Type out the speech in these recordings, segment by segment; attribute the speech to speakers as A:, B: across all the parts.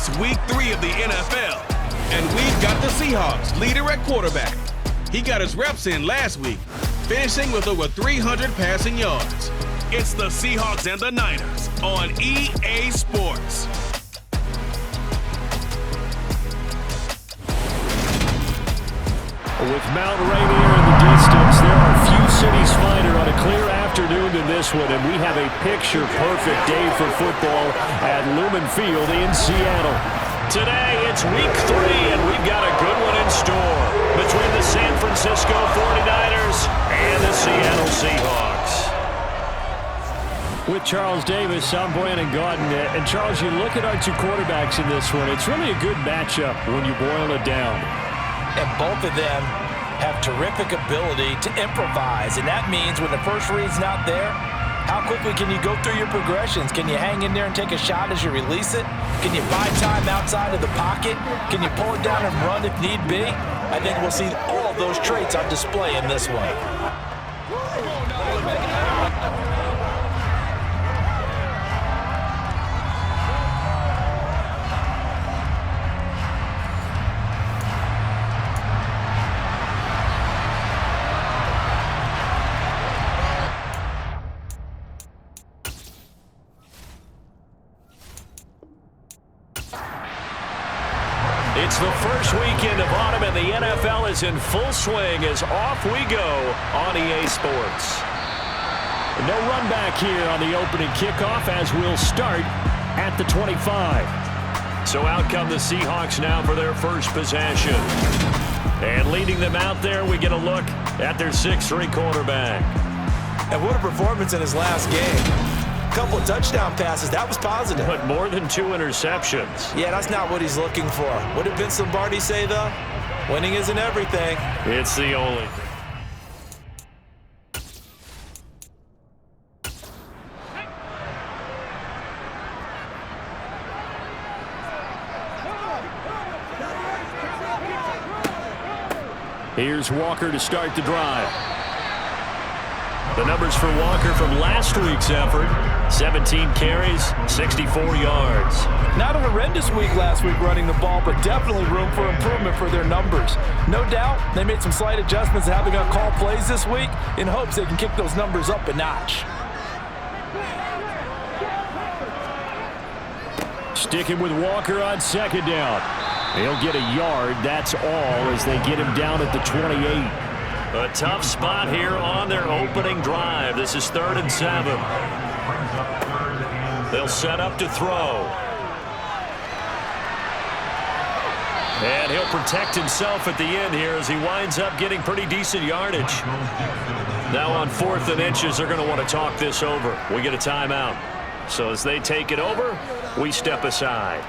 A: It's week 3 of the NFL, and we've got the Seahawks leader at quarterback. He got his reps in last week, finishing with over 300 passing yards. It's the Seahawks and the Niners on EA Sports.
B: With Mount Rainier in the distance, there are few cities finer on a clear afternoon than this one, and we have a picture-perfect day for football at Lumen Field in Seattle. Today, it's week 3, and we've got a good one in store between the San Francisco 49ers and the Seattle Seahawks. With Charles Davis, I'm Brandon Gaudin. And Charles, you look at our two quarterbacks in this one, it's really a good matchup when you boil it down.
C: And both of them have terrific ability to improvise. And that means when the first read's not there, how quickly can you go through your progressions? Can you hang in there and take a shot as you release it? Can you buy time outside of the pocket? Can you pull it down and run if need be? I think we'll see all of those traits on display in this one.
B: It's the first weekend of autumn, and the NFL is in full swing as off we go on EA Sports. No run back here on the opening kickoff as we'll start at the 25. So out come the Seahawks now for their first possession. And leading them out there, we get a look at their 6'3" quarterback.
C: And what a performance in his last game. Couple of touchdown passes. That was positive.
B: But more than 2 interceptions.
C: Yeah, that's not what he's looking for. What did Vince Lombardi say, though? Winning isn't everything.
B: It's the only. Here's Walker to start the drive. The numbers for Walker from last week's effort: 17 carries, 64 yards.
C: Not a horrendous week last week running the ball, but definitely room for improvement for their numbers. No doubt they made some slight adjustments to having to call plays this week in hopes they can kick those numbers up a notch.
B: Sticking with Walker on second down. He'll get a yard, that's all, as they get him down at the 28. A tough spot here on their opening drive. This is 3rd and 7. They'll set up to throw. And he'll protect himself at the end here as he winds up getting pretty decent yardage. Now on 4th and inches, they're going to want to talk this over. We get a timeout. So as they take it over, we step aside.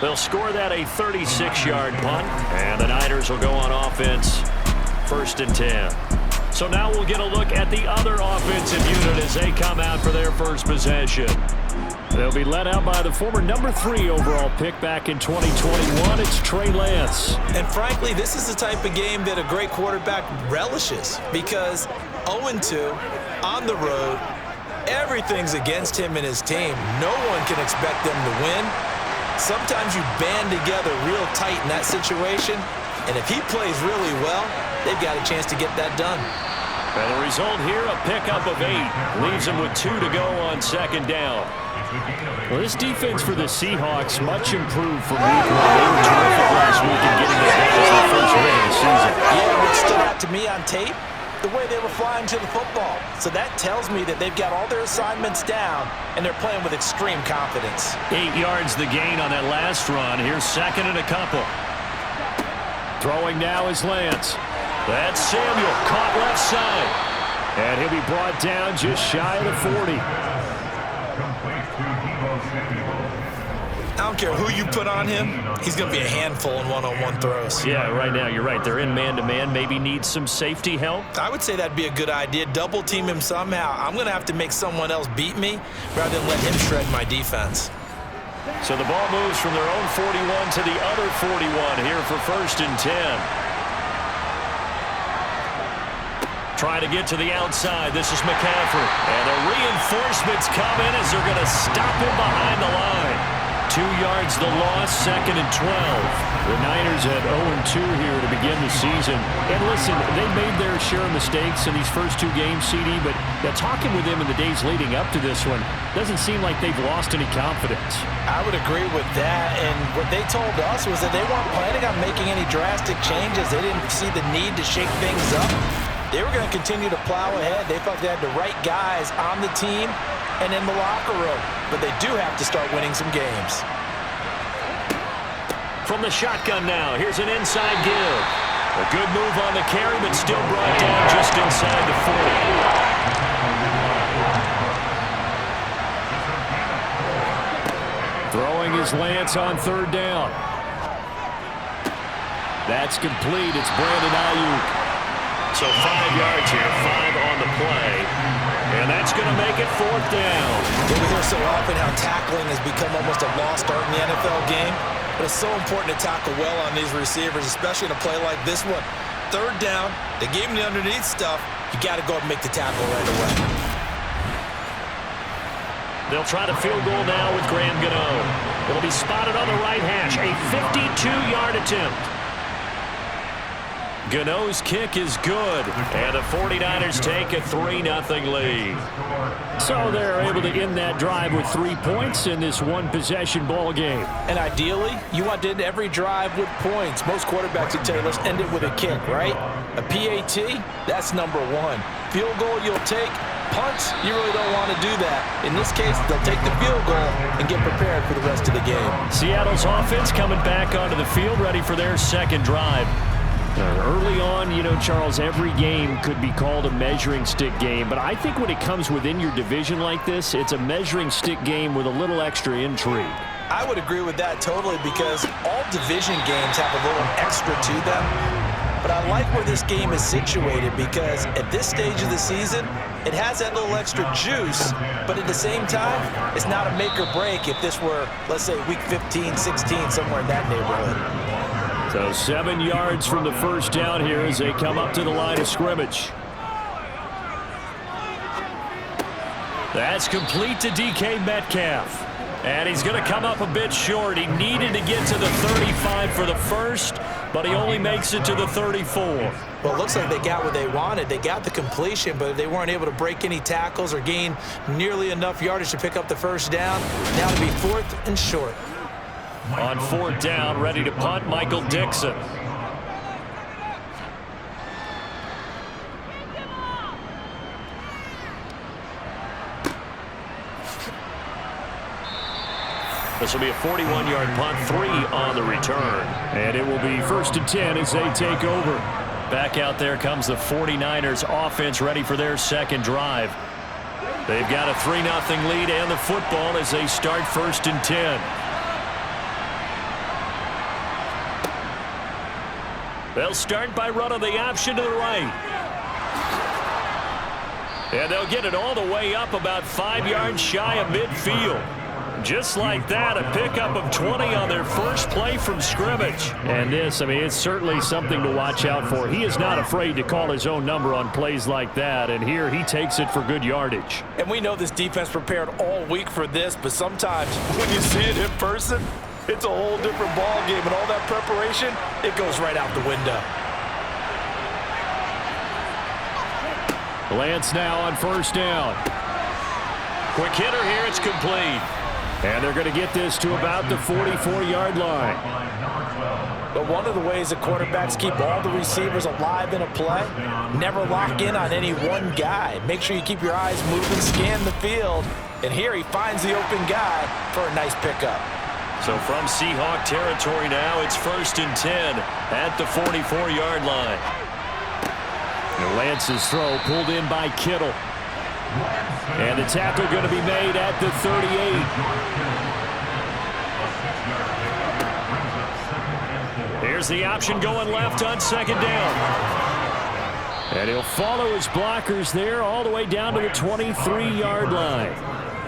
B: They'll score that a 36-yard punt, and the Niners will go on offense 1st and 10. So now we'll get a look at the other offensive unit as they come out for their first possession. They'll be led out by the former number 3 overall pick back in 2021. It's Trey Lance.
C: And frankly, this is the type of game that a great quarterback relishes because 0-2 on the road, everything's against him and his team. No one can expect them to win. Sometimes you band together real tight in that situation, and if he plays really well, they've got a chance to get that done.
B: And the result here, a pickup of 8. Leaves them with 2 to go on second down. Well, this defense for the Seahawks much improved from week 1. They were terrific last week in getting it back as their first win of the season.
C: Yeah, what stood out to me on tape, the way they were flying to the football. So that tells me that they've got all their assignments down, and they're playing with extreme confidence.
B: 8 yards the gain on that last run. Here's 2nd and a couple. Throwing now is Lance. That's Samuel, caught left side. And he'll be brought down just shy of the 40.
C: I don't care who you put on him, he's going to be a handful in one-on-one throws.
B: Yeah, right now, you're right. They're in man-to-man. Maybe needs some safety help.
C: I would say that'd be a good idea. Double team him somehow. I'm going to have to make someone else beat me rather than let him shred my defense.
B: So the ball moves from their own 41 to the other 41 here for 1st and 10. trying to get to the outside. This is McCaffrey. And the reinforcements come in as they're going to stop him behind the line. 2 yards the loss, 2nd and 12. The Niners at 0-2 here to begin the season. And listen, they made their share of mistakes in these first 2 games, CD, but talking with them in the days leading up to this one, doesn't seem like they've lost any confidence.
C: I would agree with that, and what they told us was that they weren't planning on making any drastic changes. They didn't see the need to shake things up. They were going to continue to plow ahead. They felt they had the right guys on the team and in the locker room, but they do have to start winning some games.
B: From the shotgun now, here's an inside give. A good move on the carry, but still brought down just inside the 40. Throwing his Lance on 3rd down. That's complete. It's Brandon Ayuk. So 5 yards here, 5 on the play. And that's going to make it 4th down.
C: We hear so often how tackling has become almost a lost art in the NFL game. But it's so important to tackle well on these receivers, especially in a play like this one. 3rd down, they gave him the underneath stuff. You got to go up and make the tackle right away.
B: They'll try to field goal now with Graham Gano. It'll be spotted on the right hash. A 52-yard attempt. Gano's kick is good, and the 49ers take a 3-0 lead. So they're able to end that drive with 3 points in this one-possession ball game.
C: And ideally, you want to end every drive with points. Most quarterbacks would tell you, let's end it with a kick, right? A PAT, that's number 1. Field goal you'll take. Punts, you really don't want to do that. In this case, they'll take the field goal and get prepared for the rest of the game.
B: Seattle's offense coming back onto the field, ready for their 2nd drive. Early on, you know, Charles, every game could be called a measuring stick game, but I think when it comes within your division like this, it's a measuring stick game with a little extra intrigue.
C: I would agree with that totally, because all division games have a little extra to them. But I like where this game is situated, because at this stage of the season, it has that little extra juice, but at the same time, it's not a make or break if this were, let's say, week 15, 16, somewhere in that neighborhood.
B: So 7 yards from the 1st down here as they come up to the line of scrimmage. That's complete to DK Metcalf. And he's going to come up a bit short. He needed to get to the 35 for the first, but he only makes it to the 34.
C: Well, it looks like they got what they wanted. They got the completion, but they weren't able to break any tackles or gain nearly enough yardage to pick up the 1st down. Now to be 4th and short.
B: On 4th down, ready to punt, Michael Dixon. This will be a 41-yard punt, 3 on the return. And it will be 1st and 10 as they take over. Back out there comes the 49ers offense, ready for their 2nd drive. They've got a 3-0 lead and the football as they start 1st and 10. They'll start by running the option to the right. And they'll get it all the way up about 5 yards shy of midfield. Just like that, a pickup of 20 on their first play from scrimmage. And this, I mean, it's certainly something to watch out for. He is not afraid to call his own number on plays like that, and here he takes it for good yardage.
C: And we know this defense prepared all week for this, but sometimes when you see it in person, it's a whole different ball game, and all that preparation, it goes right out the window.
B: Lance now on 1st down. Quick hitter here, it's complete. And they're going to get this to about the 44-yard line.
C: But one of the ways that quarterbacks keep all the receivers alive in a play, never lock in on any one guy. Make sure you keep your eyes moving, scan the field. And here he finds the open guy for a nice pickup.
B: So from Seahawk territory now, it's 1st and 10 at the 44-yard line. And Lance's throw pulled in by Kittle. And the tackle going to be made at the 38. Here's the option going left on 2nd down. And he'll follow his blockers there all the way down to the 23-yard line.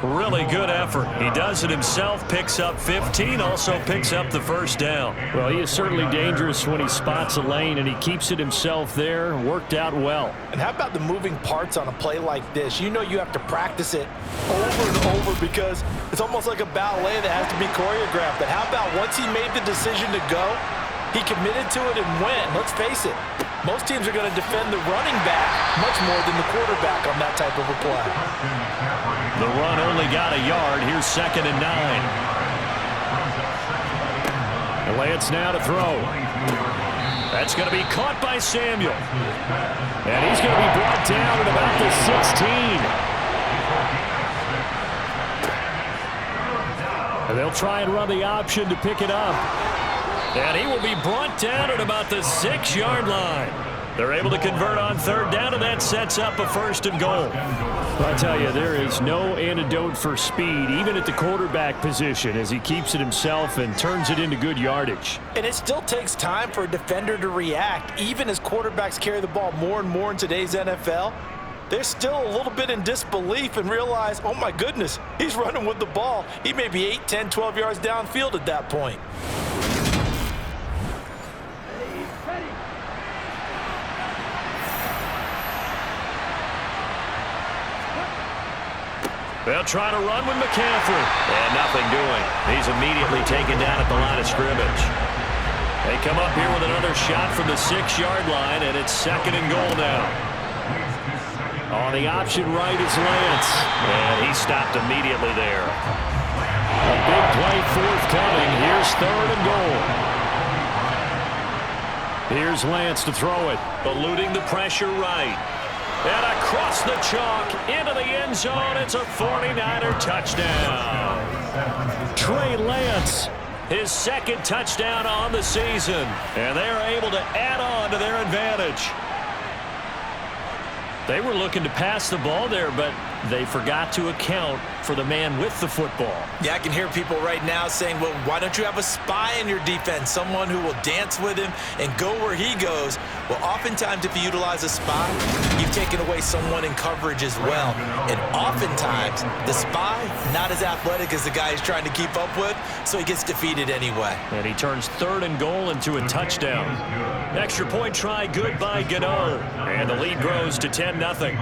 B: Really good effort. He does it himself, picks up 15, also picks up the first down. Well, he is certainly dangerous when he spots a lane, and he keeps it himself there. Worked out well.
C: And how about the moving parts on a play like this? You know you have to practice it over and over because it's almost like a ballet that has to be choreographed. But how about once he made the decision to go, he committed to it and went. Let's face it, most teams are going to defend the running back much more than the quarterback on that type of a play.
B: The run only got a yard. Here's 2nd and 9. And Lance now to throw. That's going to be caught by Samuel. And he's going to be brought down at about the 16. And they'll try and run the option to pick it up. And he will be brought down at about the 6-yard line. They're able to convert on 3rd down, and that sets up a 1st and goal. Well, I tell you, there is no antidote for speed, even at the quarterback position, as he keeps it himself and turns it into good yardage.
C: And it still takes time for a defender to react. Even as quarterbacks carry the ball more and more in today's NFL, they're still a little bit in disbelief and realize, oh my goodness, he's running with the ball. He may be 8, 10, 12 yards downfield at that point.
B: They'll try to run with McCaffrey. And nothing doing. He's immediately taken down at the line of scrimmage. They come up here with another shot from the 6-yard line, and it's 2nd and goal now. On the option right is Lance. And he stopped immediately there. A big play forthcoming. Here's 3rd and goal. Here's Lance to throw it. Eluding the pressure right. And across the chalk into the end zone. It's a 49er touchdown. Trey Lance, his 2nd touchdown on the season. And they're able to add on to their advantage. They were looking to pass the ball there, but they forgot to account for the man with the football.
C: Yeah, I can hear people right now saying, well, why don't you have a spy in your defense, someone who will dance with him and go where he goes? Well, oftentimes if you utilize a spy, you've taken away someone in coverage as well. And oftentimes, the spy, not as athletic as the guy he's trying to keep up with, so he gets defeated anyway.
B: And he turns 3rd and goal into a touchdown. Extra point try, good by Gano. And the lead grows to 10-0.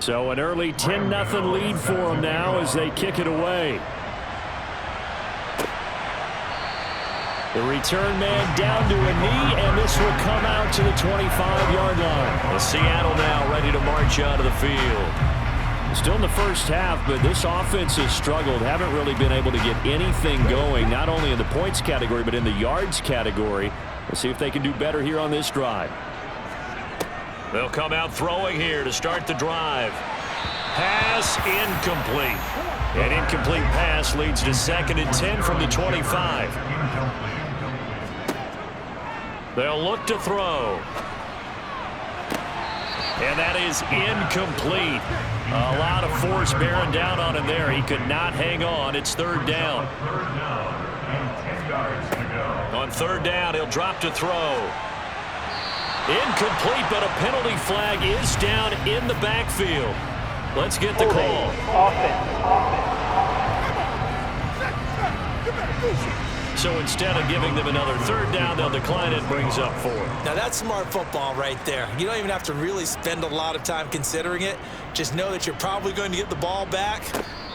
B: So an early 10-0 lead for them now as they kick it away. The return man down to a knee, and this will come out to the 25-yard line. The Seattle now ready to march out of the field. Still in the first half, but this offense has struggled. Haven't really been able to get anything going, not only in the points category, but in the yards category. We'll see if they can do better here on this drive. They'll come out throwing here to start the drive. Pass incomplete. An incomplete pass leads to 2nd and 10 from the 25. They'll look to throw. And that is incomplete. A lot of force bearing down on him there. He could not hang on. It's 3rd down. On 3rd down, he'll drop to throw. Incomplete, but a penalty flag is down in the backfield. Let's get the call. So instead of giving them another 3rd down, they'll decline it, brings up 4.
C: Now that's smart football right there. You don't even have to really spend a lot of time considering it. Just know that you're probably going to get the ball back.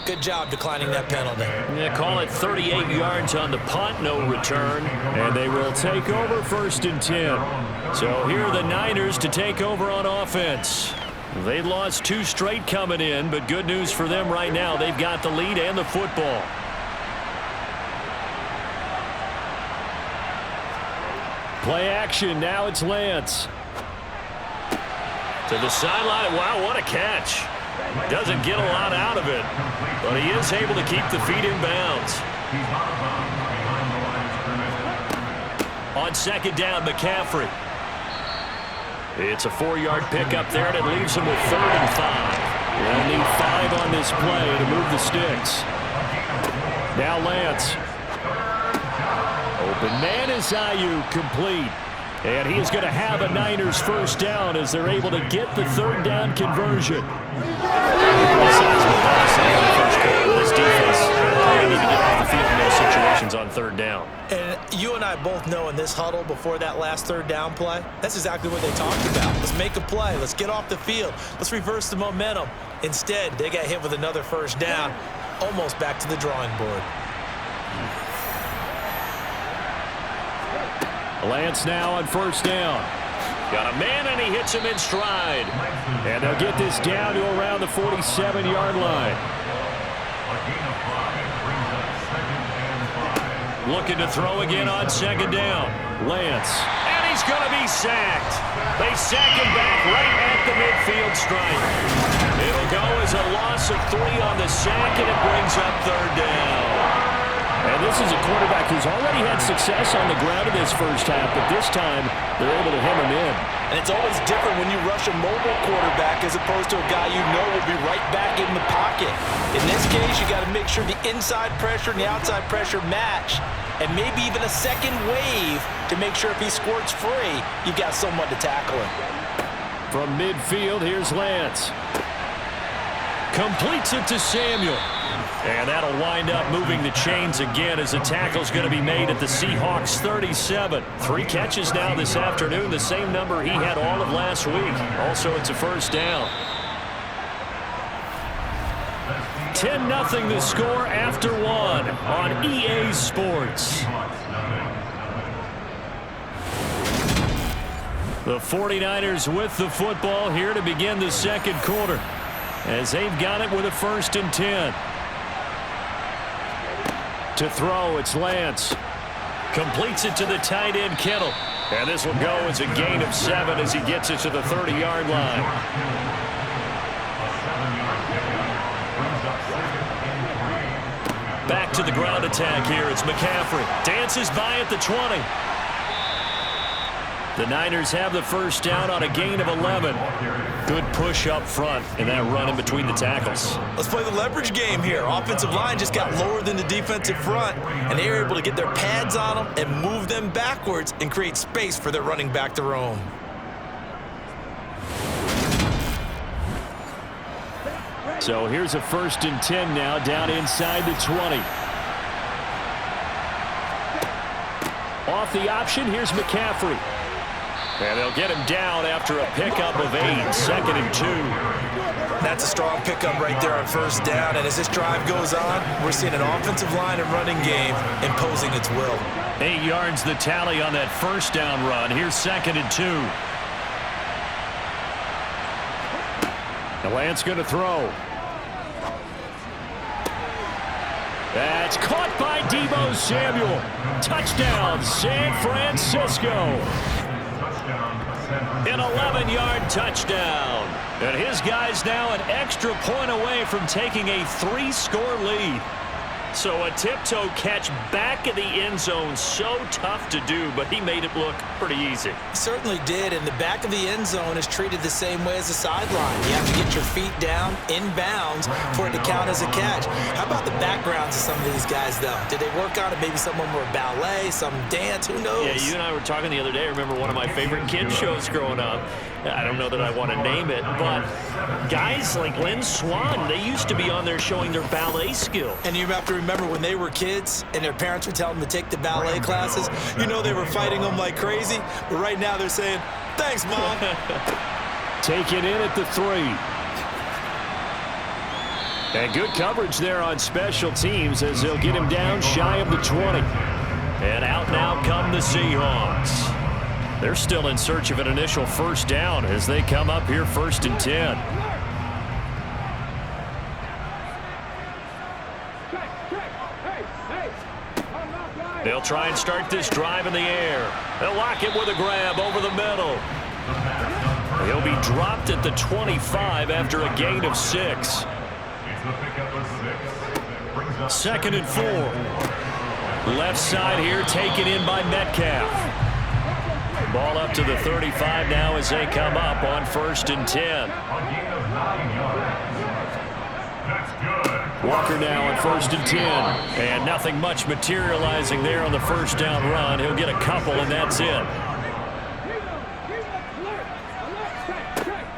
C: Good job declining that penalty.
B: Yeah, call it 38 yards on the punt, no return. And they will take over 1st and 10. So here are the Niners to take over on offense. They'd lost 2 straight coming in, but good news for them right now. They've got the lead and the football. Play action. Now it's Lance. To the sideline. Wow, what a catch. Doesn't get a lot out of it, but he is able to keep the feet in bounds. On 2nd down, McCaffrey. It's a 4-yard pickup there, and it leaves him with 3rd and 5. They'll need 5 on this play to move the sticks. Now Lance. Open man is Ayuk, complete. And he is going to have a Niners first down as they're able to get the third down conversion. This defense probably need to get off the field in those situations on third down.
C: And you and I both know in this huddle before that last third down play, that's exactly what they talked about. Let's make a play. Let's get off the field. Let's reverse the momentum. Instead, they got hit with another first down, almost back to the drawing board.
B: Lance now on first down. Got a man, and he hits him in stride. And they'll get this down to around the 47-yard line. Looking to throw again on second down. Lance. And he's going to be sacked. They sack him back right at the midfield stripe. It'll go as a loss of 3 on the sack, and it brings up third down. And this is a quarterback who's already had success on the ground in this first half, but this time they're able to hem him in.
C: And it's always different when you rush a mobile quarterback as opposed to a guy you know will be right back in the pocket. In this case, you got to make sure the inside pressure and the outside pressure match, and maybe even a second wave to make sure if he squirts free, you've got someone to tackle him.
B: From midfield, here's Lance. Completes it to Samuel. And that'll wind up moving the chains again as the tackle's going to be made at the Seahawks 37. 3 catches now this afternoon, the same number he had all of last week. Also, it's a first down. 10-0 the score after 1 on EA Sports. The 49ers with the football here to begin the second quarter as they've got it with a 1st and 10. To throw, it's Lance. Completes it to the tight end, Kittle. And this will go as a gain of 7 as he gets it to the 30-yard line. Back to the ground attack here. It's McCaffrey. Dances by at the 20. The Niners have the first down on a gain of 11. Good push up front in that run in between the tackles.
C: Let's play the leverage game here. Offensive line just got lower than the defensive front, and they were able to get their pads on them and move them backwards and create space for their running back to roam.
B: So here's a 1st and 10 now down inside the 20. Off the option, here's McCaffrey. And they'll get him down after a pickup of 8, 2nd and 2.
C: That's a strong pickup right there on first down. And as this drive goes on, we're seeing an offensive line and running game imposing its will.
B: 8 yards the tally on that first down run. Here's 2nd and 2. The Lance going to throw. That's caught by Deebo Samuel. Touchdown, San Francisco. An 11-yard touchdown. And his guy's now an extra point away from taking a 3-score lead. So a tiptoe catch back in the end zone, so tough to do, but he made it look pretty easy.
C: Certainly did, and the back of the end zone is treated the same way as the sideline. You have to get your feet down, inbounds, for it to count as a catch. How about the backgrounds of some of these guys, though? Did they work on it? Maybe some of them were ballet, some dance, who knows?
B: Yeah, you and I were talking the other day. I remember one of my favorite kids shows growing up. I don't know that I want to name it, but guys like Lynn Swan, they used to be on there showing their ballet skill.
C: And you have to remember when they were kids and their parents would tell them to take the ballet classes, you know they were fighting them like crazy, but right now they're saying, thanks, Mom.
B: Taken in at the 3. And good coverage there on special teams as they'll get him down shy of the 20. And out now come the Seahawks. They're still in search of an initial first down as they come up here 1st and 10. They'll try and start this drive in the air. They'll lock him with a grab over the middle. He'll be dropped at the 25 after a gain of 6. 2nd and 4. Left side here taken in by Metcalf. Ball up to the 35 now as they come up on 1st and 10. Walker now on 1st and 10. And nothing much materializing there on the first down run. He'll get a couple, and that's it.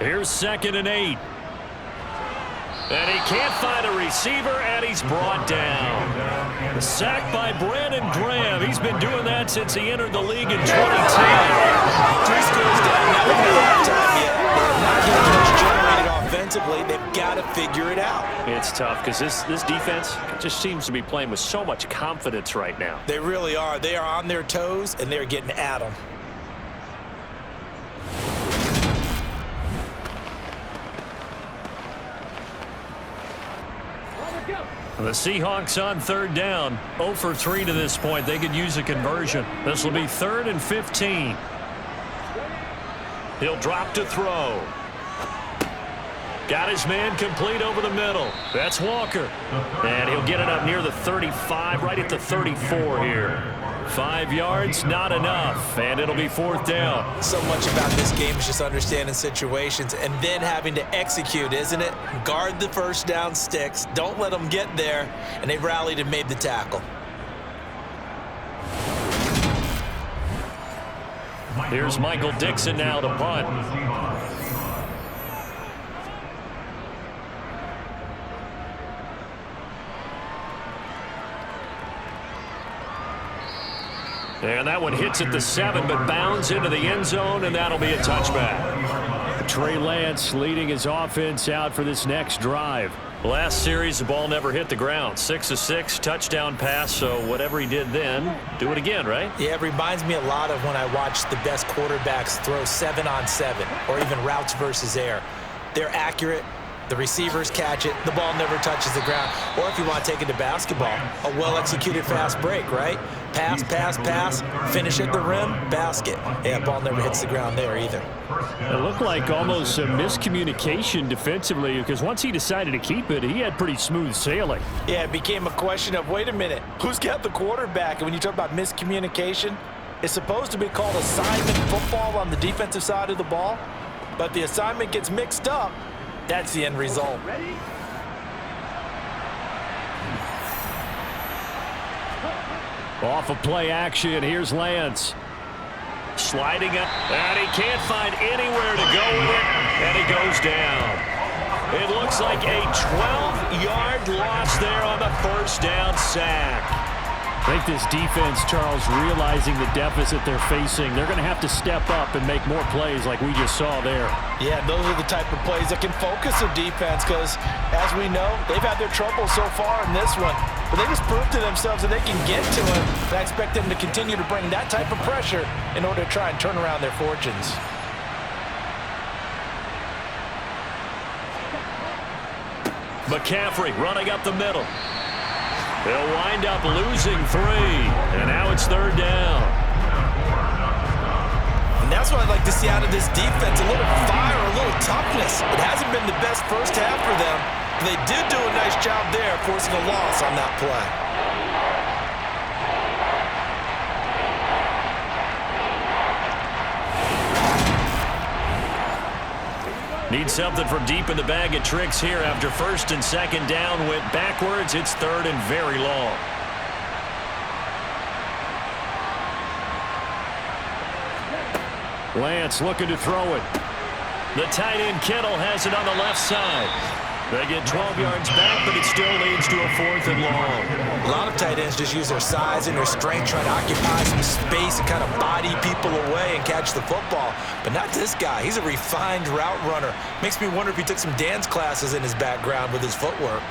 B: Here's 2nd and 8. And he can't find a receiver, and he's brought down. The sack by Brandon Graham. He's been doing that since he entered the league in 2010.
C: 3 scores down, not even halftime yet. They're not getting much generated offensively. They've got to figure it out.
B: It's tough because this defense just seems to be playing with so much confidence right now.
C: They really are. They are on their toes, and they're getting at them.
B: The Seahawks on 3rd down. 0 for 3 to this point. They could use a conversion. This will be 3rd and 15. He'll drop to throw. Got his man complete over the middle. That's Walker. And he'll get it up near the 35, right at the 34 here. 5 yards, not enough, and it'll be 4th down.
C: So much about this game is just understanding situations and then having to execute, isn't it? Guard the first down sticks. Don't let them get there, and they rallied and made the tackle.
B: Here's Michael Dixon now to punt. And that one hits at the 7, but bounds into the end zone, and that'll be a touchback. Trey Lance leading his offense out for this next drive. Last series, the ball never hit the ground. 6 of 6, touchdown pass, so whatever he did then, do it again, right?
C: Yeah, it reminds me a lot of when I watched the best quarterbacks throw 7-on-7 or even routes versus air. They're accurate. The receivers catch it. The ball never touches the ground. Or if you want to take it to basketball, a well-executed fast break, right? Pass, pass, pass, finish at the rim, basket. Yeah, ball never hits the ground there either.
B: It looked like almost a miscommunication defensively because once he decided to keep it, he had pretty smooth sailing.
C: Yeah, it became a question of, wait a minute, who's got the quarterback? And when you talk about miscommunication, it's supposed to be called assignment football on the defensive side of the ball, but the assignment gets mixed up. That's the end result.
B: Off of play action, here's Lance. Sliding up, and he can't find anywhere to go with it, and he goes down. It looks like a 12-yard loss there on the first down sack. I think this defense, Charles, realizing the deficit they're facing, they're going to have to step up and make more plays like we just saw there.
C: Yeah, those are the type of plays that can focus a defense because, as we know, they've had their trouble so far in this one. But they just proved to themselves that they can get to him. And I expect them to continue to bring that type of pressure in order to try and turn around their fortunes.
B: McCaffrey running up the middle. They'll wind up losing 3, and now it's 3rd down.
C: And that's what I'd like to see out of this defense, a little fire, a little toughness. It hasn't been the best first half for them, but they did do a nice job there forcing a loss on that play.
B: Need something from deep in the bag of tricks here after 1st and 2nd down went backwards. It's 3rd and very long. Lance looking to throw it. The tight end Kittle has it on the left side. They get 12 yards back, but it still leads to a 4th and long.
C: A lot of tight ends just use their size and their strength, trying to occupy some space and kind of body people away and catch the football. But not this guy. He's a refined route runner. Makes me wonder if he took some dance classes in his background with his footwork.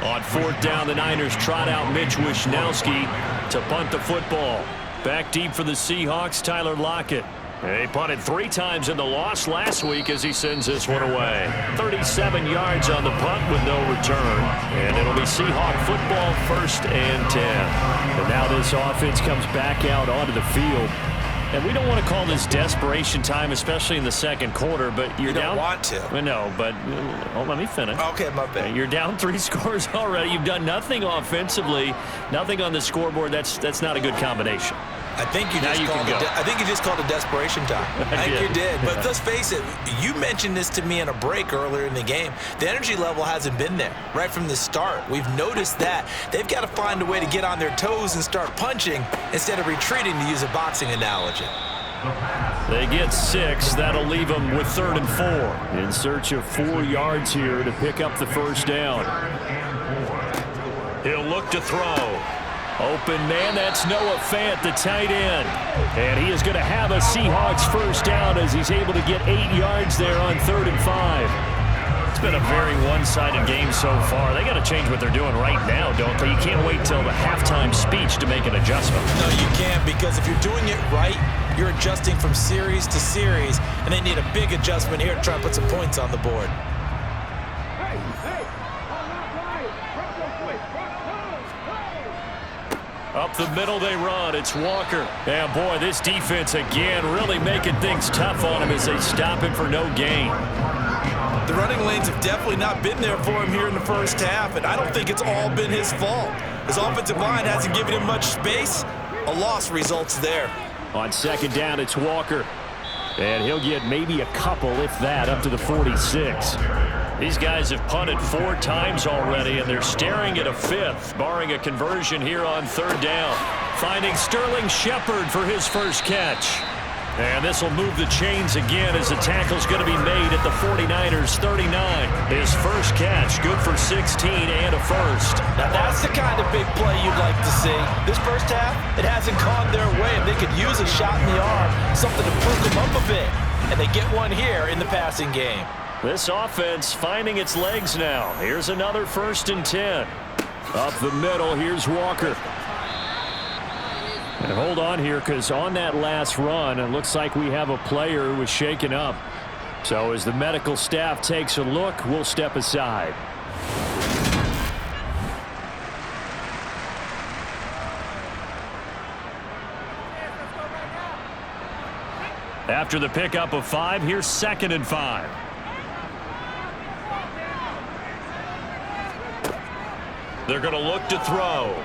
B: On 4th down, the Niners trot out Mitch Wishnowsky to punt the football. Back deep for the Seahawks, Tyler Lockett. He punted 3 times in the loss last week as he sends this one away. 37 yards on the punt with no return. And it'll be Seahawk football, 1st and 10. And now this offense comes back out onto the field. And we don't want to call this desperation time, especially in the 2nd quarter, but you're down.
C: You don't want to.
B: No, but let me finish.
C: Okay, my bad.
B: You're down 3 scores already. You've done nothing offensively, nothing on the scoreboard. That's not a good combination.
C: I think you just called it desperation time. I think you did. But let's face it, you mentioned this to me in a break earlier in the game. The energy level hasn't been there right from the start. We've noticed that. They've got to find a way to get on their toes and start punching instead of retreating, to use a boxing analogy.
B: They get 6. That'll leave them with 3rd and 4. In search of 4 yards here to pick up the first down. He'll look to throw. Open man, that's Noah Fant, the tight end. And he is going to have a Seahawks first down as he's able to get 8 yards there on 3rd and 5. It's been a very one-sided game so far. They got to change what they're doing right now, don't they? You can't wait till the halftime speech to make an adjustment.
C: No, you can't, because if you're doing it right, you're adjusting from series to series, and they need a big adjustment here to try to put some points on the board.
B: Up the middle they run. It's Walker. And boy, this defense again really making things tough on him as they stop him for no gain.
C: The running lanes have definitely not been there for him here in the first half, and I don't think it's all been his fault. His offensive line hasn't given him much space. A loss results there.
B: On 2nd down, it's Walker. And he'll get maybe a couple, if that, up to the 46. These guys have punted 4 times already, and they're staring at a 5th, barring a conversion here on 3rd down. Finding Sterling Shepard for his first catch. And this will move the chains again as the tackle's going to be made at the 49ers 39. His first catch, good for 16 and a first.
C: Now that's the kind of big play you'd like to see. This first half, it hasn't gone their way, and they could use a shot in the arm, something to perk them up a bit. And they get one here in the passing game.
B: This offense finding its legs now. Here's another 1st and 10. Up the middle, here's Walker. And hold on here, because on that last run, it looks like we have a player who was shaken up. So as the medical staff takes a look, we'll step aside. After the pickup of 5, here's 2nd and 5. They're going to look to throw.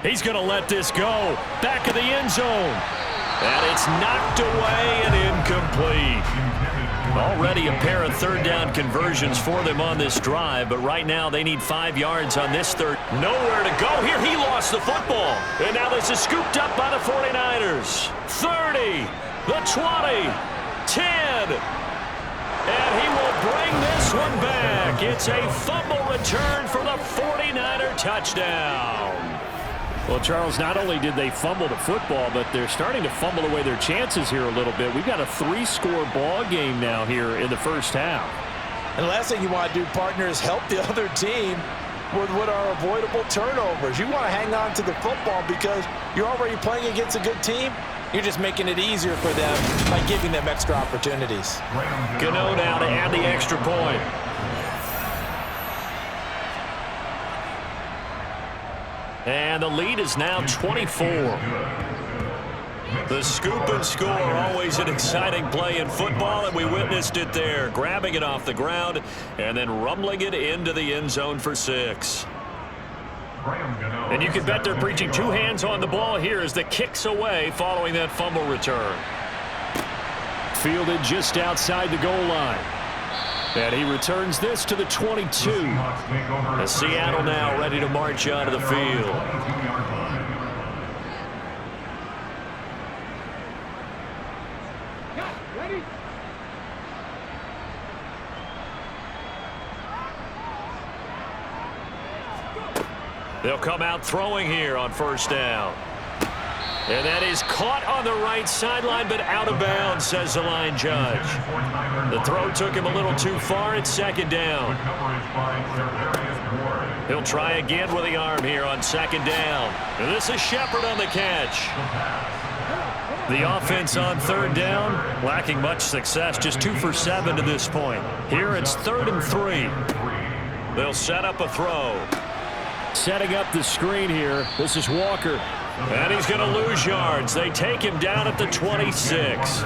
B: He's going to let this go. Back of the end zone. And it's knocked away and incomplete. Already a pair of 3rd down conversions for them on this drive, but right now they need 5 yards on this 3rd. Nowhere to go here. He lost the football. And now this is scooped up by the 49ers. 30, the 20, 10. And he will bring this one back. It's a fumble return for the 49er touchdown. Well, Charles, not only did they fumble the football, but they're starting to fumble away their chances here a little bit. We've got a 3-score ball game now here in the first half.
C: And the last thing you want to do, partner, is help the other team with what are avoidable turnovers. You want to hang on to the football because you're already playing against a good team. You're just making it easier for them by giving them extra opportunities.
B: Gano now to add the extra point. And the lead is now 24. The scoop and score, always an exciting play in football, and we witnessed it there. Grabbing it off the ground and then rumbling it into the end zone for 6. And you can bet they're preaching 2 hands on the ball here as the kick's away following that fumble return. Fielded just outside the goal line. And he returns this to the 22. As Seattle now ready to march out of the field. They'll come out throwing here on 1st down. And that is caught on the right sideline, but out of bounds, says the line judge. The throw took him a little too far. It's 2nd down. He'll try again with the arm here on 2nd down. And this is Shepard on the catch. The offense on 3rd down, lacking much success, just 2 for 7 to this point. Here it's 3rd and 3. They'll set up a throw. Setting up the screen here. This is Walker. And he's going to lose yards. They take him down at the 26.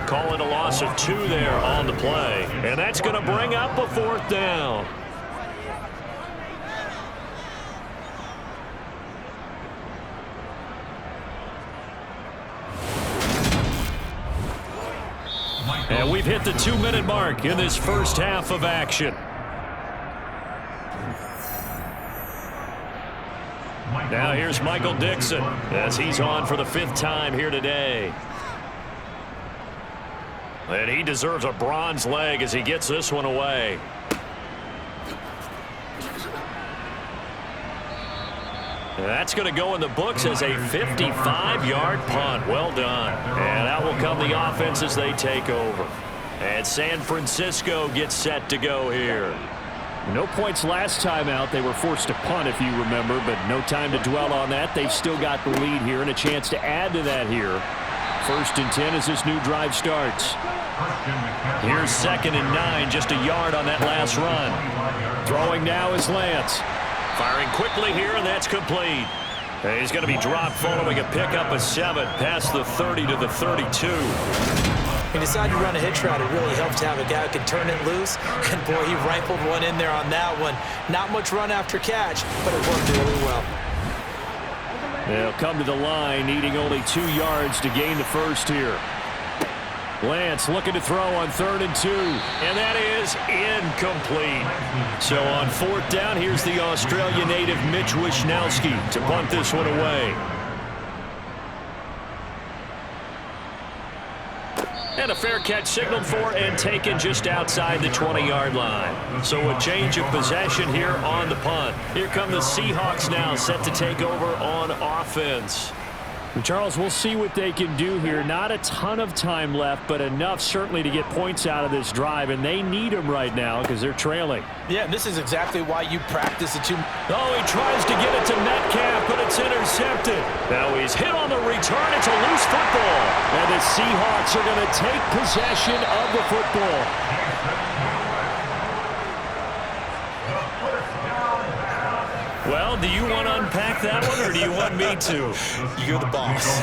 B: Calling a loss of 2 there on the play. And that's going to bring up a 4th down. And we've hit the 2-minute mark in this first half of action. Now here's Michael Dixon as he's on for the 5th time here today. And he deserves a bronze leg as he gets this one away. That's going to go in the books as a 55-yard punt. Well done. And out will come the offense as they take over. And San Francisco gets set to go here. No points last time out. They were forced to punt, if you remember, but no time to dwell on that. They've still got the lead here and a chance to add to that here. 1st and 10 as this new drive starts. Here's 2nd and 9, just a yard on that last run. Throwing now is Lance. Firing quickly here, and that's complete. And he's going to be dropped following a pickup of 7 past the 30 to the 32.
C: He decided to run a hitch route. It really helps to have a guy who can turn it loose. And, boy, he rifled one in there on that one. Not much run after catch, but it worked really well.
B: They'll come to the line, needing only 2 yards to gain the first here. Lance looking to throw on 3rd and 2, and that is incomplete. So on 4th down, here's the Australia native Mitch Wishnowsky to punt this one away. And a fair catch signaled for and taken just outside the 20-yard line. So a change of possession here on the punt. Here come the Seahawks now, set to take over on offense. Charles, we'll see what they can do here. Not a ton of time left, but enough certainly to get points out of this drive, and they need them right now because they're trailing.
C: Yeah, and this is exactly why you practice the 2.
B: Oh, he tries to get it to Metcalf, but it's intercepted. Now he's hit on the return. It's a loose football. And the Seahawks are going to take possession of the football. Well, do you want to unpack that one, or do you want me to?
C: You're the boss.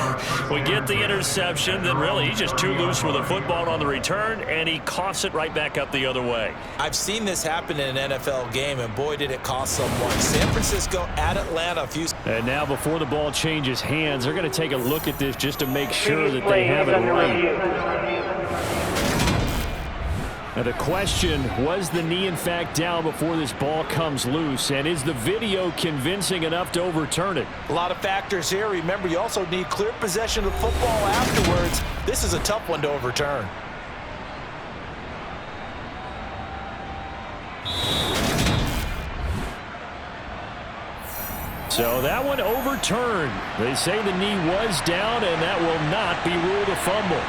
B: We get the interception, then really he's just too loose with the football on the return, and he coughs it right back up the other way.
C: I've seen this happen in an NFL game, and boy, did it cost someone. San Francisco at Atlanta.
B: And now before the ball changes hands, they're going to take a look at this just to make sure that they have it right. Now the question, was the knee in fact down before this ball comes loose, and is the video convincing enough to overturn it?
C: A lot of factors here. Remember, you also need clear possession of football afterwards. This is a tough one to overturn.
B: So that one overturned. They say the knee was down, and that will not be ruled a fumble.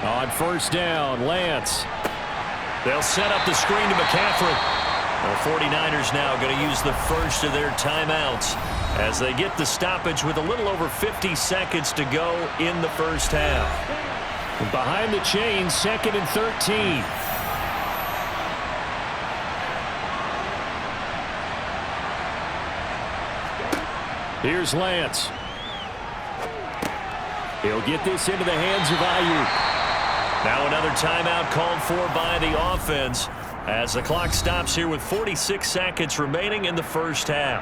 B: On 1st down, Lance. They'll set up the screen to McCaffrey. The 49ers now going to use the first of their timeouts as they get the stoppage with a little over 50 seconds to go in the first half. Behind the chains, 2nd and 13. Here's Lance. He'll get this into the hands of Ayuk. Now another timeout called for by the offense as the clock stops here with 46 seconds remaining in the first half.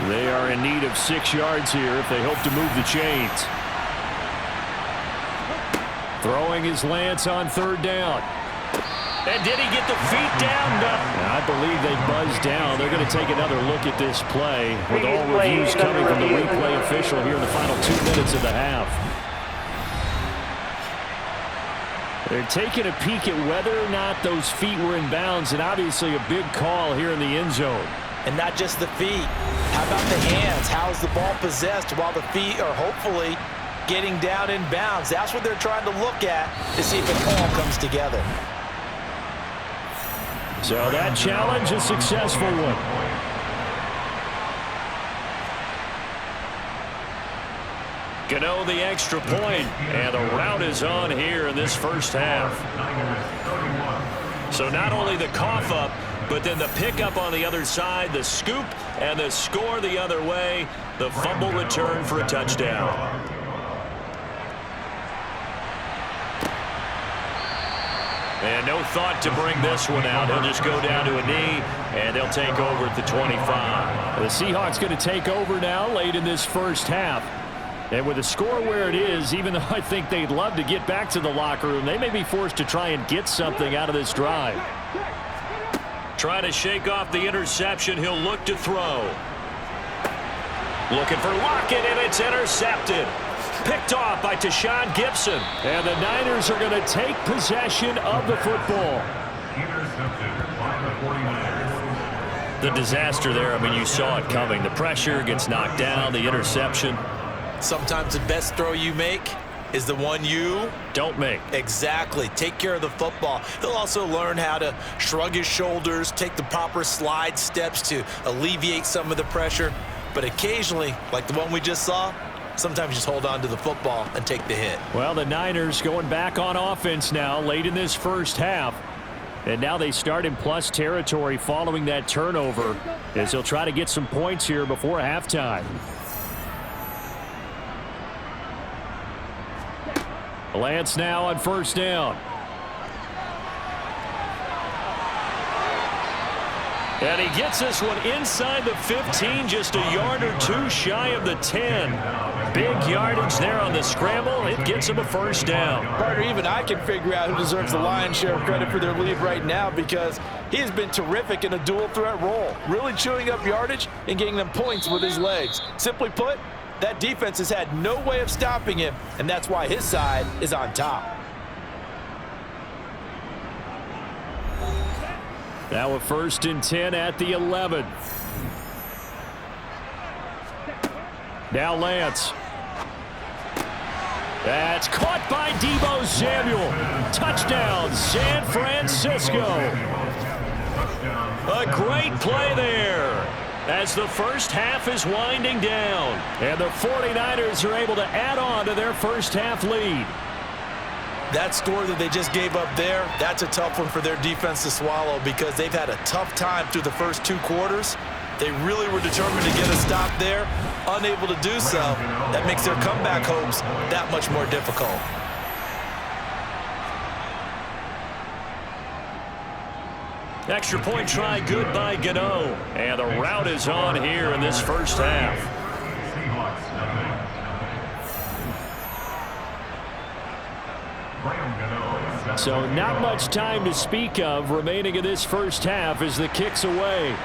B: They are in need of 6 yards here if they hope to move the chains. Throwing is Lance on 3rd down. And did he get the feet down? No. I believe they buzzed down. They're going to take another look at this play with all reviews coming from the replay official here in the final 2 minutes of the half. They're taking a peek at whether or not those feet were in bounds, and obviously a big call here in the end zone.
C: And not just the feet. How about the hands? How is the ball possessed while the feet are hopefully getting down in bounds? That's what they're trying to look at to see if it all comes together.
B: So that challenge is a successful one. Gano the extra point, and the route is on here in this first half. So not only the cough up, but then the pickup on the other side, the scoop, and the score the other way, the fumble return for a touchdown. And no thought to bring this one out. He'll just go down to a knee, and they'll take over at the 25. The Seahawks going to take over now late in this first half. And with the score where it is, even though I think they'd love to get back to the locker room, they may be forced to try and get something out of this drive. Trying to shake off the interception. He'll look to throw. Looking for Lockett, and it's intercepted. Picked off by Tashawn Gibson. And the Niners are going to take possession of the football.
D: Intercepted by the 49ers.
B: The disaster there, I mean, you saw it coming. The pressure gets knocked down, the interception.
C: Sometimes the best throw you make is the one you
B: don't make.
C: Exactly. Take care of the football. He'll also learn how to shrug his shoulders, take the proper slide steps to alleviate some of the pressure. But occasionally, like the one we just saw, sometimes just hold on to the football and take the hit.
B: Well, the Niners going back on offense now late in this first half. And now they start in plus territory following that turnover as they'll try to get some points here before halftime. Lance now on first down. And he gets this one inside the 15, just a yard or two shy of the 10. Big yardage there on the scramble. It gets him a first down.
E: Partner, even I can figure out who deserves the lion's share of credit for their lead right now, because he has been terrific in a dual threat role, really chewing up yardage and getting them points with his legs. Simply put, that defense has had no way of stopping him, and that's why his side is on top.
B: Now a 1st and 10 at the 11. Now Lance. That's caught by Deebo Samuel. Touchdown, San Francisco. A great play there as the first half is winding down. And the 49ers are able to add on to their first half lead.
C: That score that they just gave up there, that's a tough one for their defense to swallow, because they've had a tough time through the first 2 quarters. They really were determined to get a stop there, unable to do so. That makes their comeback hopes that much more difficult.
B: Extra point try good by Gano. And the route is on here in this first half. So not much time to speak of remaining in this first half as the kick's away.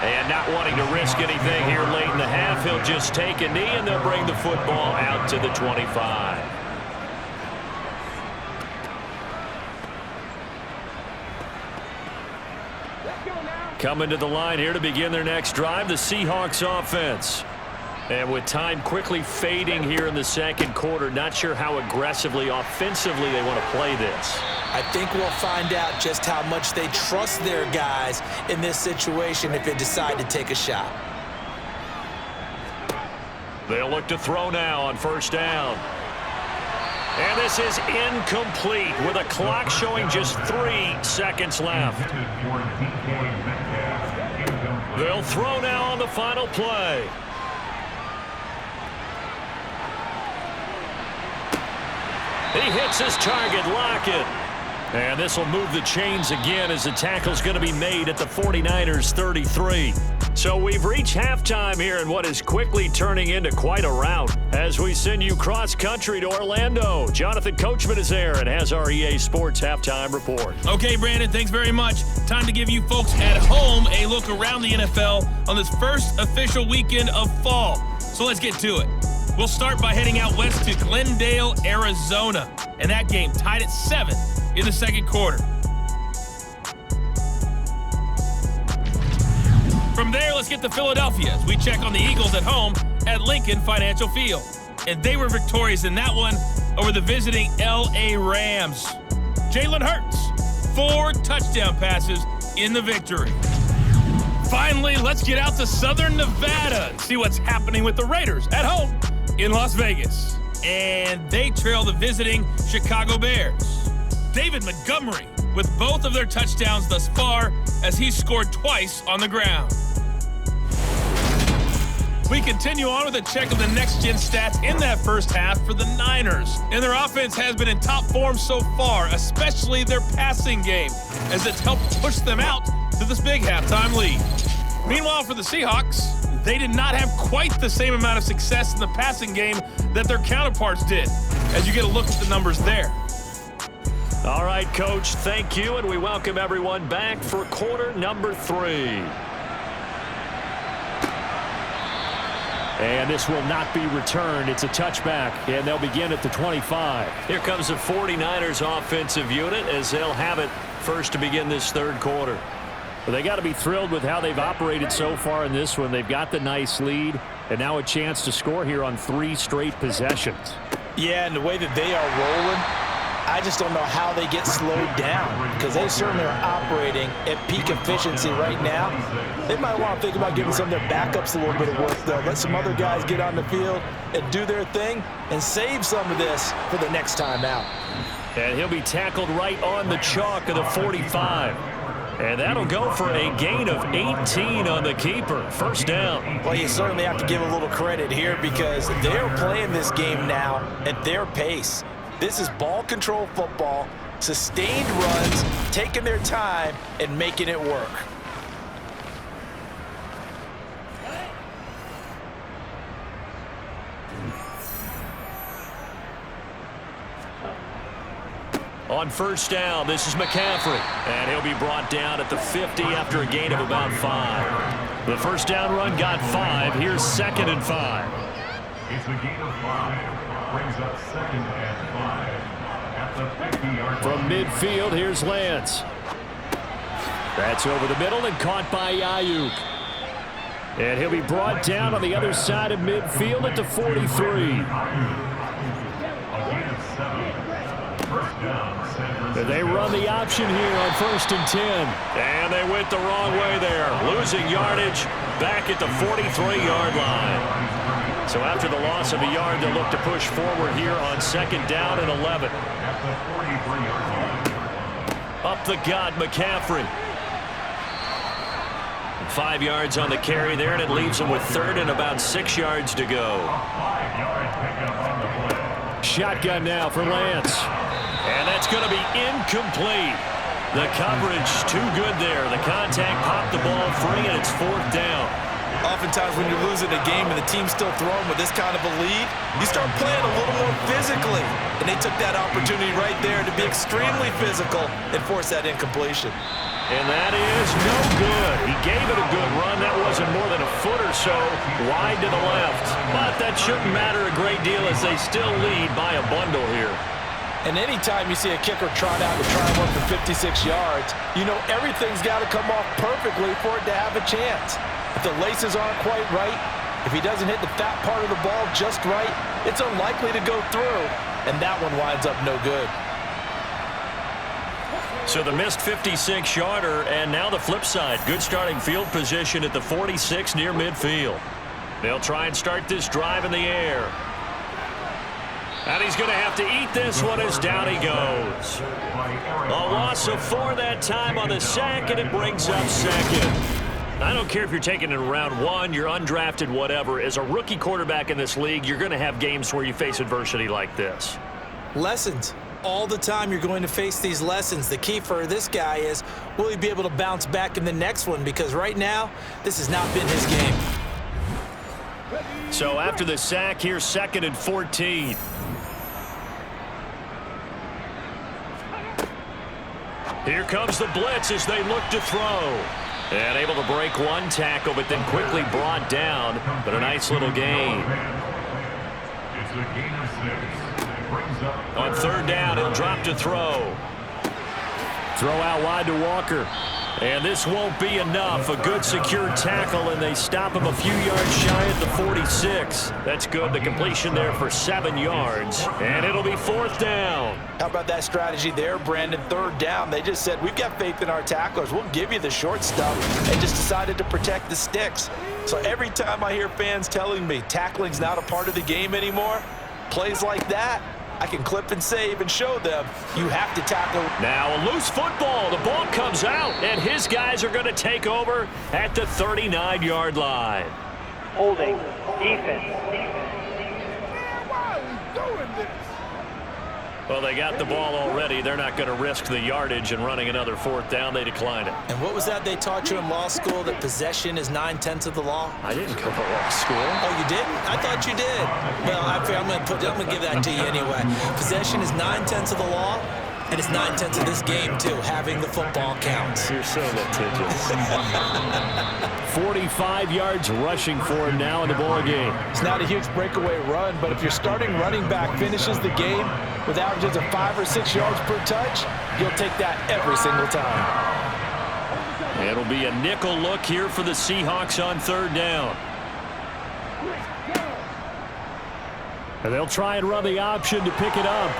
B: And not wanting to risk anything here late in the half, he'll just take a knee and they'll bring the football out to the 25. Coming to the line here to begin their next drive, the Seahawks offense. And with time quickly fading here in the second quarter, not sure how aggressively, offensively they want to play this.
C: I think we'll find out just how much they trust their guys in this situation if they decide to take a shot.
B: They'll look to throw now on first down. And this is incomplete with a clock showing just 3 seconds left. They'll throw now on the final play. He hits his target, Lockett. And this will move the chains again as the tackle's going to be made at the 49ers 33. So we've reached halftime here in what is quickly turning into quite a rout as we send you cross-country to Orlando. Jonathan Coachman is there and has our EA Sports halftime report.
A: Okay, Brandon, thanks very much. Time to give you folks at home a look around the NFL on this first official weekend of fall. So let's get to it. We'll start by heading out west to Glendale, Arizona. And that game tied at 7 in the second quarter. From there, let's get to Philadelphia as we check on the Eagles at home at Lincoln Financial Field. And they were victorious in that one over the visiting L.A. Rams. Jalen Hurts, 4 touchdown passes in the victory. Finally, let's get out to Southern Nevada and see what's happening with the Raiders at home in Las Vegas. And they trail the visiting Chicago Bears. David Montgomery with both of their touchdowns thus far as he scored twice on the ground. We continue on with a check of the next-gen stats in that first half for the Niners. And their offense has been in top form so far, especially their passing game, as it's helped push them out to this big halftime lead. Meanwhile, for the Seahawks, they did not have quite the same amount of success in the passing game that their counterparts did, as you get a look at the numbers there.
B: All right, Coach, thank you, and we welcome everyone back for quarter number 3. And this will not be returned. It's a touchback, and they'll begin at the 25.
F: Here comes the 49ers offensive unit as they'll have it first to begin this third quarter.
B: Well, they got to be thrilled with how they've operated so far in this one. They've got the nice lead, and now a chance to score here on 3 straight possessions.
E: Yeah, and the way that they are rolling, I just don't know how they get slowed down, because they certainly are operating at peak efficiency right now. They might want to think about giving some of their backups a little bit of work, though. Let some other guys get on the field and do their thing and save some of this for the next time out.
B: And he'll be tackled right on the chalk of the 45. And that'll go for a gain of 18 on the keeper. First down.
E: Well, you certainly have to give a little credit here because they're playing this game now at their pace. This is ball control football, sustained runs, taking their time and making it work.
B: On first down, this is McCaffrey. And he'll be brought down at the 50 after a gain of about 5. The first down run got 5. Here's 2nd and 5.
D: It's a gain of 5. Brings up 2nd and 5 at the 50-yard line.
B: From midfield, here's Lance. That's over the middle and caught by Ayuk. And he'll be brought down on the other side of midfield at the 43. They run the option here on 1st and 10. And they went the wrong way there. Losing yardage back at the 43-yard line. So after the loss of a yard, they'll look to push forward here on 2nd down and 11. Up the gut, McCaffrey. 5 yards on the carry there, and it leaves them with 3rd and about 6 yards to go. Shotgun now for Lance. And that's going to be incomplete. The coverage too good there. The contact popped the ball free, and it's 4th down.
E: Oftentimes when you're losing a game and the team's still throwing with this kind of a lead, you start playing a little more physically. And they took that opportunity right there to be extremely physical and force that incompletion.
B: And that is no good. He gave it a good run. That wasn't more than a foot or so wide to the left. But that shouldn't matter a great deal as they still lead by a bundle here.
E: And anytime you see a kicker trot out to try and run for 56 yards, you know everything's got to come off perfectly for it to have a chance. If the laces aren't quite right, if he doesn't hit the fat part of the ball just right, it's unlikely to go through, and that one winds up no good.
B: So the missed 56-yarder, and now the flip side. Good starting field position at the 46 near midfield. They'll try and start this drive in the air. And he's going to have to eat this one as down he goes. A loss of 4 that time on the sack, and it brings up 2nd. I don't care if you're taking it in round 1, you're undrafted, whatever. As a rookie quarterback in this league, you're going to have games where you face adversity like this.
C: Lessons. All the time you're going to face these lessons. The key for this guy is, will he be able to bounce back in the next one? Because right now, this has not been his game.
B: So after the sack, here's 2nd and 14. Here comes the blitz as they look to throw. And able to break one tackle, but then quickly brought down. But a nice little gain.
D: It's a gain of 6. Brings up
B: On 3rd down, he'll drop to throw. Throw out wide to Walker. And this won't be enough. A good secure tackle, and they stop him a few yards shy at the 46. That's good. The completion there for 7 yards. And it'll be 4th down.
E: How about that strategy there, Brandon? 3rd down. They just said, we've got faith in our tacklers. We'll give you the short stuff, and just decided to protect the sticks. So every time I hear fans telling me tackling's not a part of the game anymore, plays like that, I can clip and save and show them you have to tackle.
B: Now a loose football. The ball comes out, and his guys are going to take over at the 39-yard line.
G: Holding. Defense.
H: Why are we doing this?
B: Well, they got the ball already. They're not going to risk the yardage and running another 4th down. They decline it.
C: And what was that they taught you in law school, that possession is 9/10 of the law?
B: I didn't go to law school.
C: Oh, you didn't? I thought you did. Well, I'm going to give that to you anyway. Possession is 9/10 of the law. And it's 9/10 of this game, too. Having the football counts.
B: You're so litigious. 45 yards rushing for him now in the ball game.
E: It's not a huge breakaway run, but if your starting running back finishes the game with averages of 5 or 6 yards per touch, you'll take that every single time.
F: It'll be a nickel look here for the Seahawks on 3rd down.
B: And they'll try and run the option to pick it up.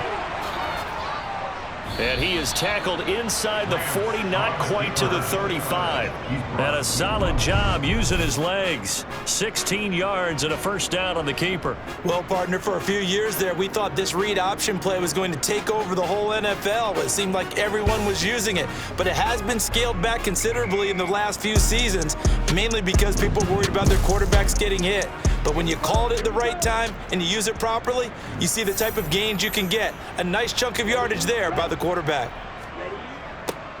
F: And he is tackled inside the 40, not quite to the 35. And a solid job using his legs. 16 yards and a first down on the keeper.
C: Well, partner, for a few years there, we thought this read option play was going to take over the whole NFL. It seemed like everyone was using it. But it has been scaled back considerably in the last few seasons, mainly because people are worried about their quarterbacks getting hit. But when you call it at the right time and you use it properly, you see the type of gains you can get. A nice chunk of yardage there by the quarterback.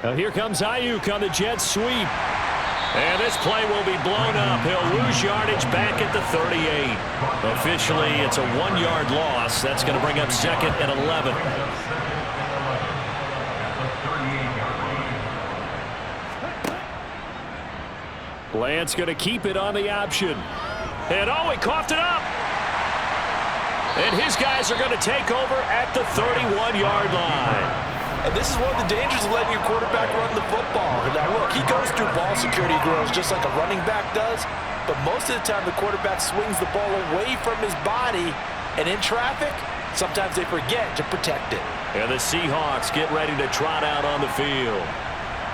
B: Now here comes Ayuk on the jet sweep.
F: And this play will be blown up. He'll lose yardage back at the 38. Officially, it's a 1-yard loss. That's going to bring up 2nd and 11.
B: Lance going to keep it on the option.
F: And oh, he coughed it up. And his guys are going to take over at the 31-yard line.
E: And this is one of the dangers of letting your quarterback run the football. Now, look, he goes through ball security drills just like a running back does, but most of the time the quarterback swings the ball away from his body, and in traffic, sometimes they forget to protect it.
F: And the Seahawks get ready to trot out on the field.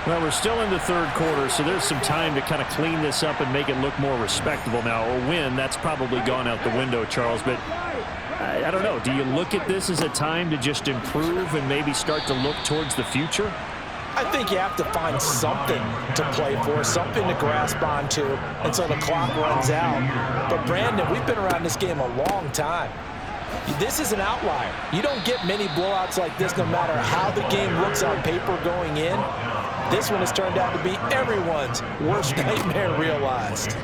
B: Well, we're still in the 3rd quarter, so there's some time to kind of clean this up and make it look more respectable now. Or win, that's probably gone out the window, Charles. But I don't know. Do you look at this as a time to just improve and maybe start to look towards the future?
E: I think you have to find something to play for, something to grasp onto until the clock runs out. But, Brandon, we've been around this game a long time. This is an outlier. You don't get many blowouts like this no matter how the game looks on paper going in. This one has turned out to be everyone's worst nightmare realized.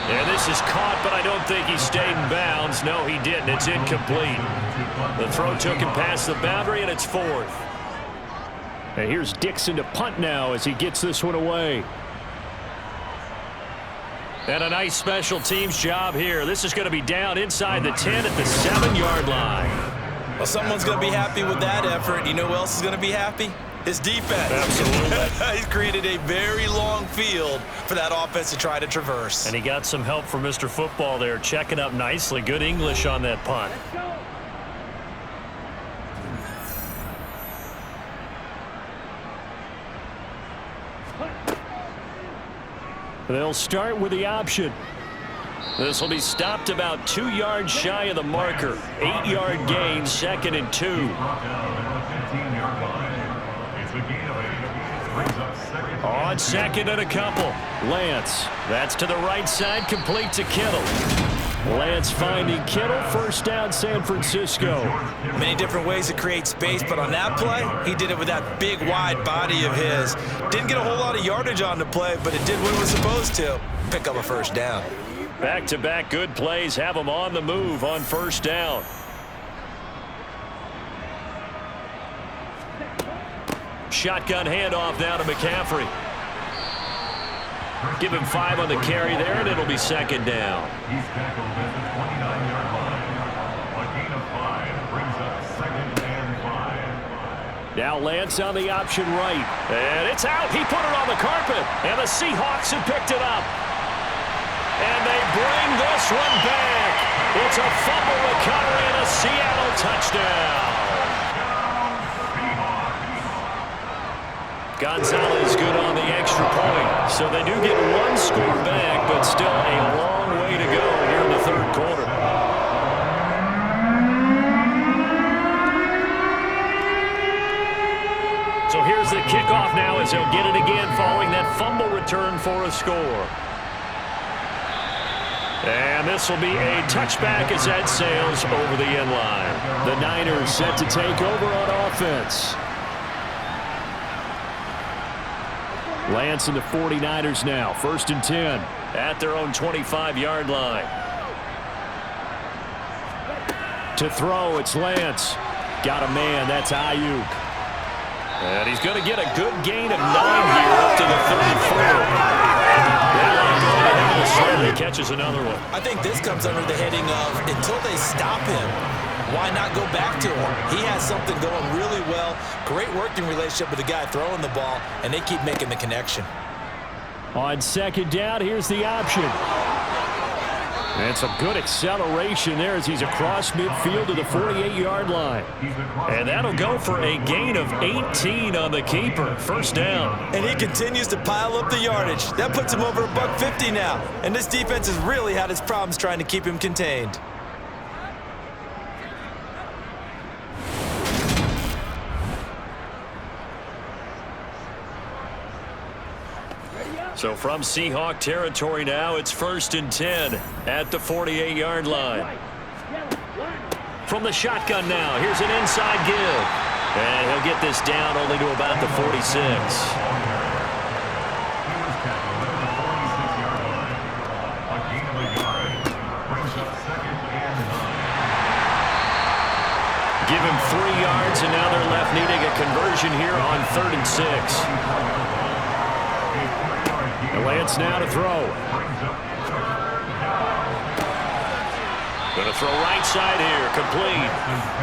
F: And this is caught, but I don't think he stayed in bounds. No, he didn't. It's incomplete. The throw took him past the boundary, and it's 4th.
B: And here's Dixon to punt now as he gets this one away.
F: And a nice special teams job here. This is going to be down inside the 10 at the 7-yard line.
C: Well, someone's going to be happy with that effort. You know who else is going to be happy? His defense.
F: Absolutely.
C: He's created a very long field for that offense to try to traverse.
F: And he got some help from Mr. Football there, checking up nicely. Good English on that punt.
B: They'll start with the option.
F: This will be stopped about 2 yards shy of the marker. 8-yard gain, 2nd and 2. On 2nd and a couple.
B: Lance.
F: That's to the right side, complete to Kittle.
B: Lance finding Kittle, first down San Francisco.
C: Many different ways to create space, but on that play, he did it with that big, wide body of his. Didn't get a whole lot of yardage on the play, but it did what it was supposed to. Pick up a first down.
F: Back-to-back good plays have him on the move on first down. Shotgun handoff now to McCaffrey. Give him 5 on the carry there, and it'll be 2nd down.
D: He's tackled at the 29-yard line. A gain of 5 brings up 2nd and 5.
B: Now Lance on the option right.
F: And it's out. He put it on the carpet, and the Seahawks have picked it up. And they bring this one back. It's a fumble recovery and a Seattle touchdown. Gonzalez good on the extra point. So they do get 1 score back, but still a long way to go here in the 3rd quarter. So here's the kickoff now as they'll get it again following that fumble return for a score. And this will be a touchback as that sails over the end line.
B: The Niners set to take over on offense. Lance and the 49ers now, 1st and 10.
F: At their own 25-yard line.
B: To throw, it's Lance. got a man. That's Ayuk.
F: And he's going to get a good gain of 9 here up to the 34. He catches another one.
C: I think this comes under the heading of until they stop him, why not go back to him? He has something going really well. Great working relationship with the guy throwing the ball, and they keep making the connection.
B: On second down, here's the option. And some good acceleration there as he's across midfield to the 48-yard line.
F: And that'll go for a gain of 18 on the keeper. First down.
C: And he continues to pile up the yardage. That puts him over $150 now. And this defense has really had its problems trying to keep him contained.
F: So from Seahawk territory now, it's 1st and 10 at the 48-yard line. From the shotgun now, here's an inside give. And he'll get this down only to about the 46. Give him 3 yards, and now they're left needing a conversion here on 3rd and 6.
B: Lance now to throw.
F: Going to throw right side here, complete.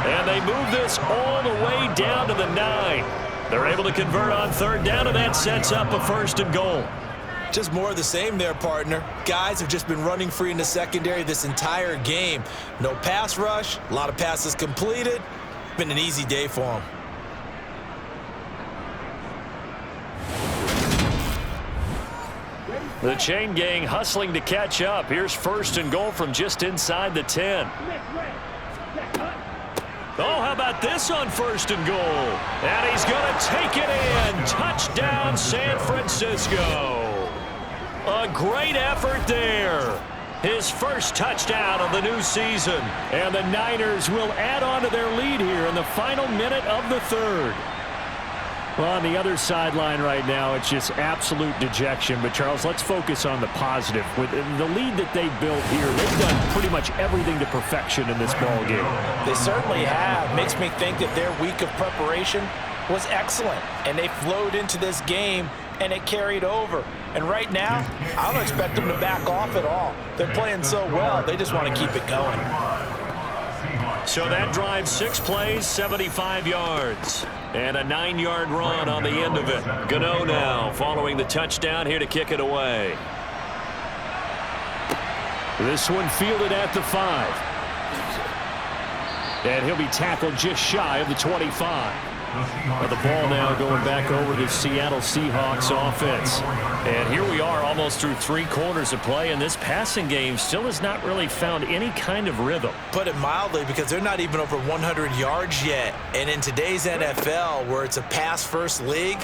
F: And they move this all the way down to the 9. They're able to convert on 3rd down, and that sets up a 1st and goal.
C: Just more of the same there, partner. Guys have just been running free in the secondary this entire game. No pass rush, a lot of passes completed. Been an easy day for them.
F: The chain gang hustling to catch up. Here's 1st and goal from just inside the 10. Oh, how about this on 1st and goal? And he's going to take it in. Touchdown, San Francisco. A great effort there. His first touchdown of the new season.
B: And the Niners will add on to their lead here in the final minute of the 3rd. Well, on the other sideline right now, it's just absolute dejection. But, Charles, let's focus on the positive. With the lead that they built here, they've done pretty much everything to perfection in this ball game.
E: They certainly have. Makes me think that their week of preparation was excellent. And they flowed into this game, and it carried over. And right now, I don't expect them to back off at all. They're playing so well, they just want to keep it going.
F: So that drives 6 plays, 75 yards. And a 9-yard run on the end of it. Gano now following the touchdown here to kick it away.
B: This one fielded at the 5. And he'll be tackled just shy of the 25. Well, the ball now going back over to Seattle Seahawks offense. And here we are almost through 3 quarters of play, and this passing game still has not really found any kind of rhythm.
C: Put it mildly, because they're not even over 100 yards yet. And in today's NFL, where it's a pass-first league,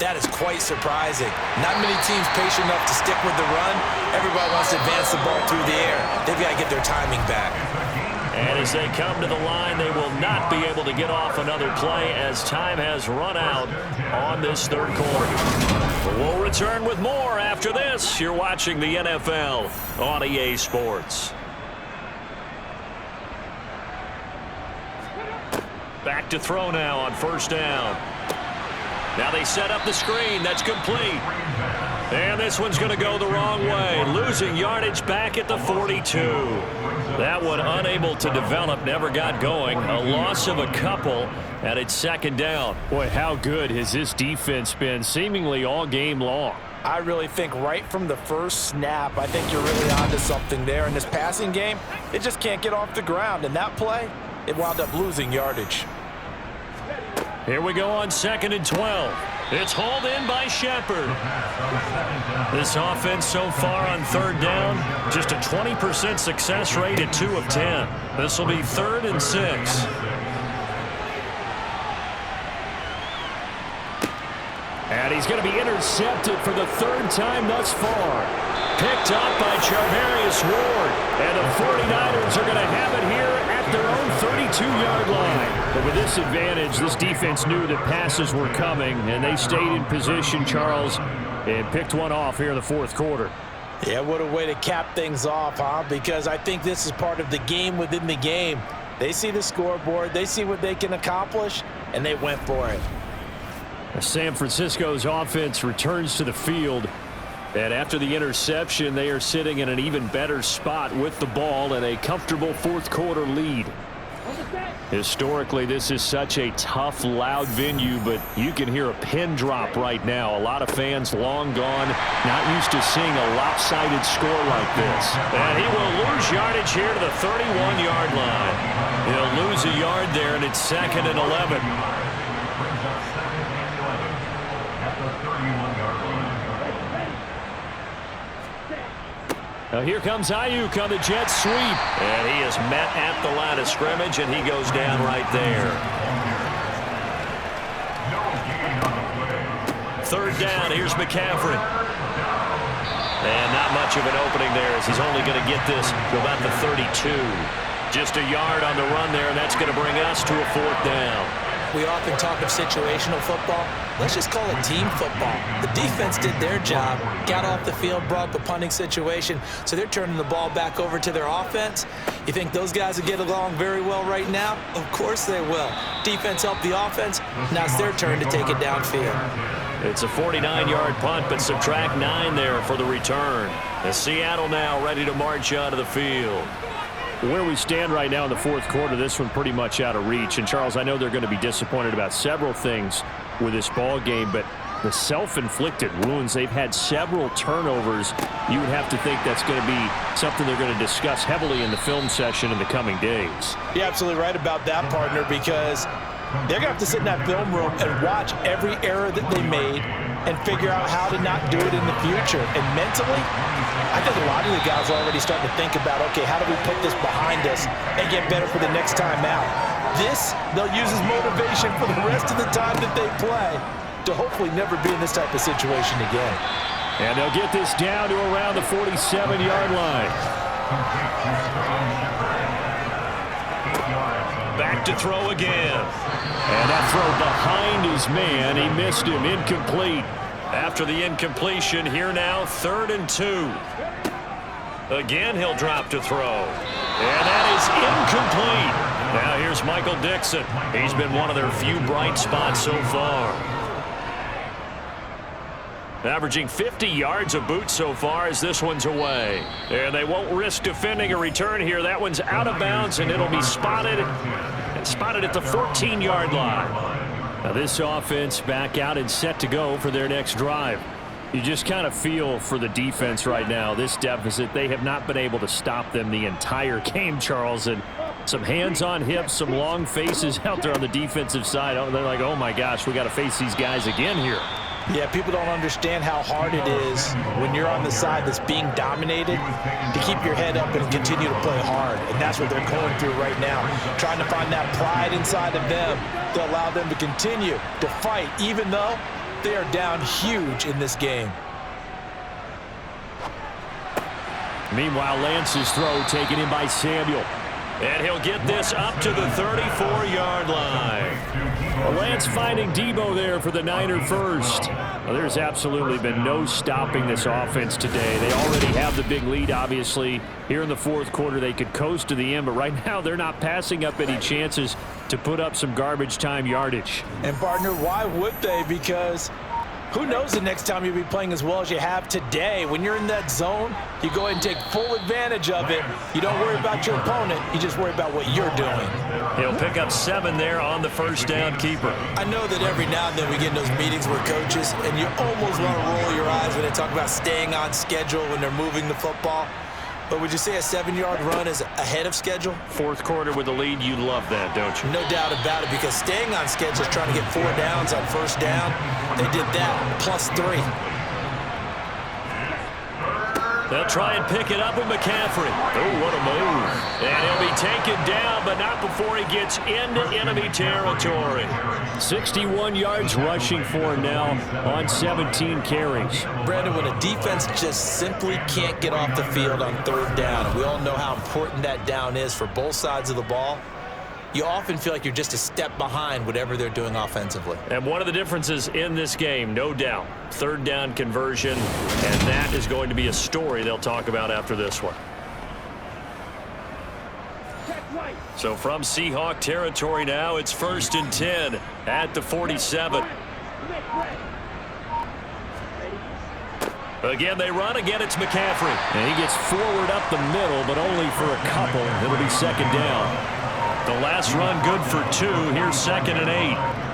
C: that is quite surprising. Not many teams patient enough to stick with the run. Everybody wants to advance the ball through the air. They've got to get their timing back.
F: And as they come to the line, they will not be able to get off another play as time has run out on this 3rd quarter. We'll return with more after this. You're watching the NFL on EA Sports. Back to throw now on 1st down. Now they set up the screen. That's complete. And this one's going to go the wrong way. Losing yardage back at the 42. That one unable to develop, never got going. A loss of a couple, and it's 2nd down.
B: Boy, how good has this defense been seemingly all game long?
E: I really think right from the first snap, I think you're really onto something there. In this passing game, it just can't get off the ground. And that play, it wound up losing yardage.
F: Here we go on 2nd and 12. It's hauled in by Shepard. This offense so far on 3rd down, just a 20% success rate at 2 of 10. This will be 3rd and 6.
B: And he's going to be intercepted for the 3rd time thus far.
F: Picked up by Charvarius Ward.
B: And the 49ers are going to have it here at their own 32-yard line. But with this advantage, this defense knew that passes were coming, and they stayed in position, Charles, and picked one off here in the 4th quarter.
E: Yeah, what a way to cap things off, huh? Because I think this is part of the game within the game. They see the scoreboard, they see what they can accomplish, and they went for it.
B: San Francisco's offense returns to the field. And after the interception, they are sitting in an even better spot with the ball and a comfortable fourth-quarter lead. Historically, this is such a tough, loud venue, but you can hear a pin drop right now. A lot of fans long gone, not used to seeing a lopsided score like this.
F: And he will lose yardage here to the 31-yard line. He'll lose a yard there, and it's 2nd and 11.
D: Brings up 2nd and 11 at the 31-yard line.
B: Now here comes Ayuk on the jet sweep.
F: And he is met at the line of scrimmage, and he goes down right there.
D: No gain on the play.
F: 3rd down, here's McCaffrey. And not much of an opening there as he's only going to get this to about the 32. Just a yard on the run there, and that's going to bring us to a 4th down.
C: We often talk of situational football. Let's just call it team football. The defense did their job, got off the field, brought the punting situation, so they're turning the ball back over to their offense. You think those guys will get along very well right now? Of course they will. Defense helped the offense. Now it's their turn to take it downfield.
F: It's a 49-yard punt, but subtract 9 there for the return. As Seattle now ready to march onto the field.
B: Where we stand right now in the fourth quarter, this one pretty much out of reach. And, Charles, I know they're going to be disappointed about several things with this ball game, but the self-inflicted wounds, they've had several turnovers. You would have to think that's going to be something they're going to discuss heavily in the film session in the coming days.
E: You're absolutely right about that, partner, because they're going to have to sit in that film room and watch every error that they made and figure out how to not do it in the future. And mentally, I think a lot of the guys are already starting to think about, okay, how do we put this behind us and get better for the next time out? This, they'll use as motivation for the rest of the time that they play to hopefully never be in this type of situation again.
B: And they'll get this down to around the 47-yard line.
F: Back to throw again.
B: And that throw behind his man. He missed him. Incomplete.
F: After the incompletion, here now, 3rd and 2. Again, he'll drop to throw. And that is incomplete. Now here's Michael Dixon. He's been one of their few bright spots so far. Averaging 50 yards a boot so far as this one's away. And they won't risk defending a return here. That one's out of bounds, and it'll be spotted. And spotted at the 14-yard line. Now this offense back out and set to go for their next drive. You just kind of feel for the defense right now. This deficit, they have not been able to stop them the entire game, Charles. And some hands on hips, some long faces out there on the defensive side. They're like, oh my gosh, we got to face these guys again here.
E: Yeah, people don't understand how hard it is when you're on the side that's being dominated to keep your head up and continue to play hard. And that's what they're going through right now, trying to find that pride inside of them to allow them to continue to fight, even though they are down huge in this game.
B: Meanwhile, Lance's throw taken in by Samuel.
F: And he'll get this up to the 34-yard line.
B: Lance finding Debo there for the Niner first. Well, there's absolutely been no stopping this offense today. They already have the big lead, obviously. Here in the fourth quarter, they could coast to the end, but right now they're not passing up any chances to put up some garbage time yardage.
E: And, partner, why would they? Because who knows the next time you'll be playing as well as you have today. When you're in that zone, you go ahead and take full advantage of it. You don't worry about your opponent. You just worry about what you're doing.
F: He'll pick up 7 there on the first down keeper.
C: I know that every now and then we get in those meetings where coaches, and you almost want to roll your eyes when they talk about staying on schedule when they're moving the football. But would you say a 7-yard run is ahead of schedule?
F: Fourth quarter with the lead, you love that, don't you?
C: No doubt about it, because staying on schedule is trying to get 4 downs on first down. They did that, +3.
F: They'll try and pick it up with McCaffrey. Oh, what a move. And he'll be taken down, but not before he gets into enemy territory.
B: 61 yards rushing for him now on 17 carries.
C: Brandon, when a defense just simply can't get off the field on 3rd down, and we all know how important that down is for both sides of the ball, you often feel like you're just a step behind whatever they're doing offensively.
F: And one of the differences in this game, no doubt, 3rd down conversion, and that is going to be a story they'll talk about after this one.
B: So from Seahawk territory now, it's 1st and 10 at the 47. Again, they run. Again, it's McCaffrey. And he gets forward up the middle, but only for a couple. It'll be 2nd down. The last run good for 2. Here's 2nd and 8.